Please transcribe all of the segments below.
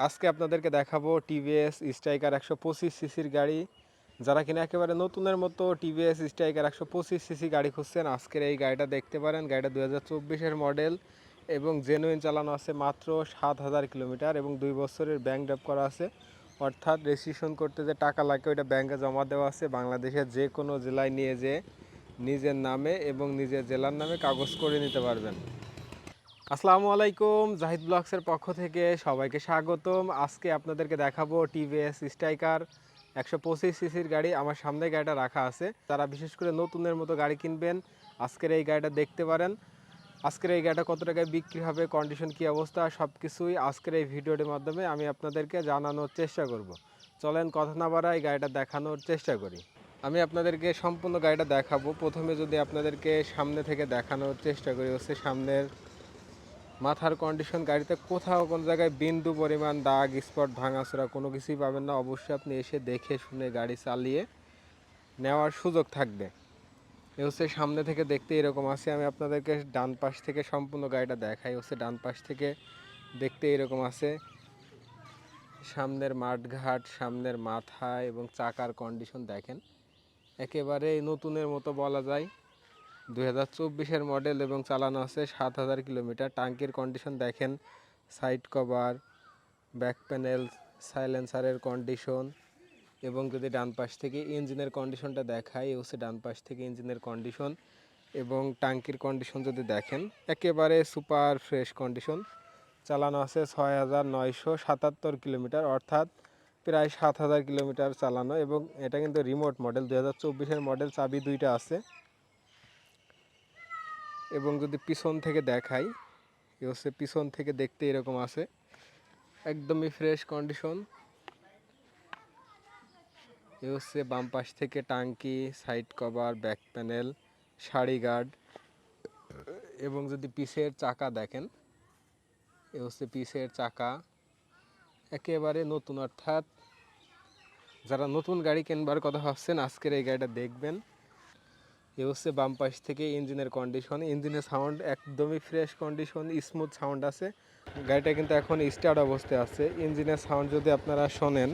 আজকে আপনাদেরকে দেখাবো টিভিএস স্ট্রাইকার 125 সিসির গাড়ি। যারা কিনা একেবারে নতুনের মতো টিভিএস স্ট্রাইকার 125 সিসি গাড়ি খুঁজছেন, আজকের এই গাড়িটা দেখতে পারেন। গাড়িটা 2024-এর মডেল এবং জেনুইন চালানো আছে মাত্র 7,000 কিলোমিটার এবং 2 বছরের ব্যাংক ড্রাফট করা আছে। অর্থাৎ রেজিস্ট্রেশন করতে যে টাকা লাগে ওইটা ব্যাংকে জমা দেওয়া আছে। বাংলাদেশের যে কোনো জেলায় নিয়ে যেয়ে নিজের নামে এবং নিজের জেলার নামে কাগজ করে নিতে পারবেন। আসসালামু আলাইকুম, জাহিদ ব্লগসের পক্ষ থেকে সবাইকে স্বাগতম। আজকে আপনাদেরকে দেখাবো টিভিএস স্ট্রাইকার 125 সিসির গাড়ি। আমার সামনে গাড়িটা রাখা আছে। তারা বিশেষ করে নতুনের মতো গাড়ি কিনবেন, আজকের এই গাড়িটা দেখতে পারেন। আজকের এই গাড়িটা কত টাকায় বিক্রি হবে, কন্ডিশন কী অবস্থা, সব কিছুই আজকের এই ভিডিওটির মাধ্যমে আমি আপনাদেরকে জানানোর চেষ্টা করব। চলেন কথা না বাড়াই গাড়িটা দেখানোর চেষ্টা করি। আমি আপনাদেরকে সম্পূর্ণ গাড়িটা দেখাবো। প্রথমে যদি আপনাদেরকে সামনে থেকে দেখানোর চেষ্টা করি, হচ্ছে সামনের মাথার কন্ডিশন। গাড়িতে কোথাও কোনো জায়গায় বিন্দু পরিমাণ দাগ স্পট ভাঙাচোরা কোনো কিছুই পাবেন না। অবশ্যই আপনি এসে দেখে শুনে গাড়ি চালিয়ে নেওয়ার সুযোগ থাকবে। এ হচ্ছে সামনে থেকে দেখতে এরকম আছে। আমি আপনাদেরকে ডান পাশ থেকে সম্পূর্ণ গাড়িটা দেখাই। হচ্ছে ডান পাশ থেকে দেখতে এরকম আছে। সামনের মাঠঘাট, সামনের মাথা এবং চাকার কন্ডিশন দেখেন, একেবারে নতুনের মতো বলা যায়। 2024-এর মডেল এবং চালানো আছে 7,000 কিলোমিটার। টাঙ্কির কন্ডিশন দেখেন, সাইড কভার, ব্যাক প্যানেল, সাইলেন্সারের কন্ডিশন এবং যদি ডান পাশ থেকে ইঞ্জিনের কন্ডিশনটা দেখাই, হচ্ছে ডান পাশ থেকে ইঞ্জিনের কন্ডিশন এবং টাঙ্কির কন্ডিশন যদি দেখেন, একেবারে সুপার ফ্রেশ কন্ডিশন। চালানো আছে 6,977 কিলোমিটার, অর্থাৎ প্রায় 7,000 কিলোমিটার চালানো। এবং এটা কিন্তু রিমোট মডেল, 2024-এর মডেল, চাবি দুইটা আছে। এবং যদি পিছন থেকে দেখাই, এ হচ্ছে পিছন থেকে দেখতে এরকম আছে, একদমই ফ্রেশ কন্ডিশন। এ হচ্ছে বাম পাশ থেকে টাঙ্কি, সাইড কভার, ব্যাক প্যানেল, সারি গার্ড। এবং যদি পিছের চাকা দেখেন, এ হচ্ছে পিছের চাকা, একেবারে নতুন। অর্থাৎ যারা নতুন গাড়ি কেনবার কথা ভাবছেন, আজকের এই গাড়িটা দেখবেন। এ হচ্ছে বাম পাশ থেকে ইঞ্জিনের কন্ডিশন। ইঞ্জিনের সাউন্ড একদমই ফ্রেশ কন্ডিশন, স্মুথ সাউন্ড আছে। গাড়িটা কিন্তু এখন স্টার্ট অবস্থায় আছে। ইঞ্জিনের সাউন্ড যদি আপনারা শোনেন,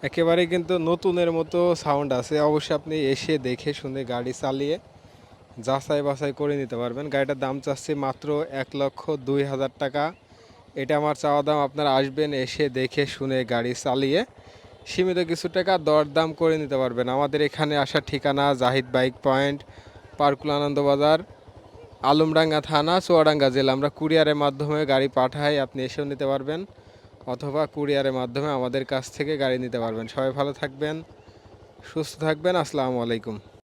একেবারে কিন্তু নতুনের মতো সাউন্ড আছে। অবশ্যই আপনি এসে দেখে শুনে গাড়ি চালিয়ে যাচাই বাছাই করে নিতে পারবেন। গাড়িটার দাম চাচ্ছি মাত্র 1,02,000 টাকা। এটা আমার চাওয়া দাম। আপনারা আসবেন, এসে দেখে শুনে গাড়ি চালিয়ে সীমিত কিছু টাকা দরদাম করে নিতে পারবেন। আমাদের এখানে আসার ঠিকানা জাহিদ বাইক পয়েন্ট, পার্কুল আনন্দবাজার, আলমডাঙ্গা থানা, চুয়াডাঙ্গা জেলা। আমরা কুরিয়ারের মাধ্যমে গাড়ি পাঠাই, আপনি এসেও নিতে পারবেন অথবা কুরিয়ারের মাধ্যমে আমাদের কাছ থেকে গাড়ি নিতে পারবেন। সবাই ভালো থাকবেন, সুস্থ থাকবেন। আসসালামু আলাইকুম।